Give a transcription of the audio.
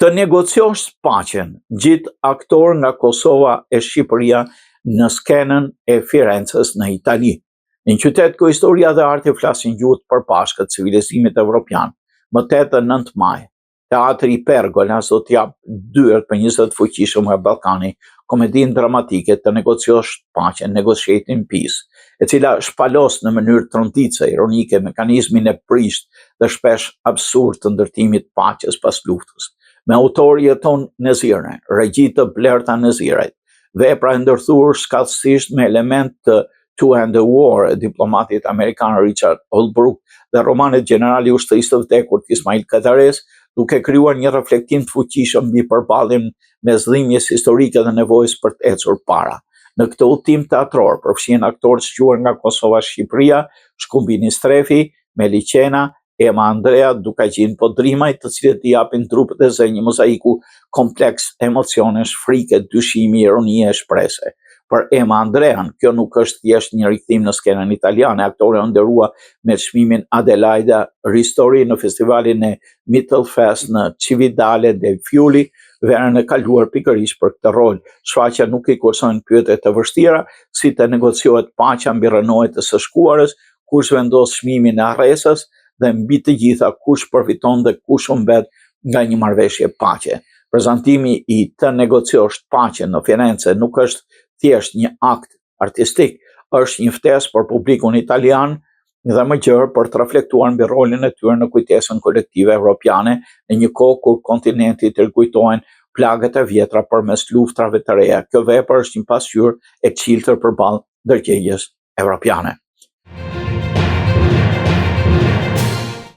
të negociosh paqen gjithë aktor nga Kosova e Shqipëria në skenën e Firenzës në Itali. Në qytet ku historia dhe arti flasin gjuhët përpashkët civilizimit evropian, më 8-9 maj, Teatri Pergolas do t'jap dyert për 20 fuqishëm nga Ballkani, komedinë dramatike të negociosh paqen, Negotiating Peace, e cila shpalos në mënyrë tronditse, ironike, mekanizmin e prisht dhe shpesh absurd të ndërtimit paqes pas luftës. Me autor jeton Nezire, regji të blerta Neziret, vepra e ndërthurur shkallësisht me element të To End the War e diplomatit amerikan Richard Holbrooke dhe romanet Generali i ushtrisë të vdekur të Ismail Katares, duke krijuar një reflektim të fuqishëm mbi përballjen mes dhimbjes historike dhe nevojës për të ecur para. Në këtë udhtim teatror përfshihen aktorë të shquar nga Kosova, Shqipëria, Shkumbini Strefi, Meli Qena, Ema Andrea, Dukaqin Podrimaj, të cilët i japin trupët e zë një mozaiku kompleks emocionesh, frike, dyshimi, ironie e shprese. Për Ema Andrean, kjo nuk është thjesht një rikthim në skenën italiane, aktore e nderua me çmimin Adelaida Ristori në festivalin e Mittelfest në Cividale del Friuli, verën e kaluar pikërisht për këtë rol. Shfaqja nuk i kursojnë pyetje të vështira, si të negociohet paqja mbi rënojet e së shkuarës, kush vendos çmimin e arresës dhe mbi të gjitha kush përfiton dhe kush humbet nga një marrëveshje paqe. Prezantimi i Të negociosh paqen në Firenze nuk është thjesht një akt artistik, është një ftesë për publikun italian dhe më gjërë për të reflektuar mbi rolin e tyre në kujtesën kolektive evropiane në një kohë kur kontinenti të rikujtohen plagët e vjetra përmes luftrave të reja. Kjo vepër është një pasqyrë e çiltër përballë ndërgjegjës evropiane.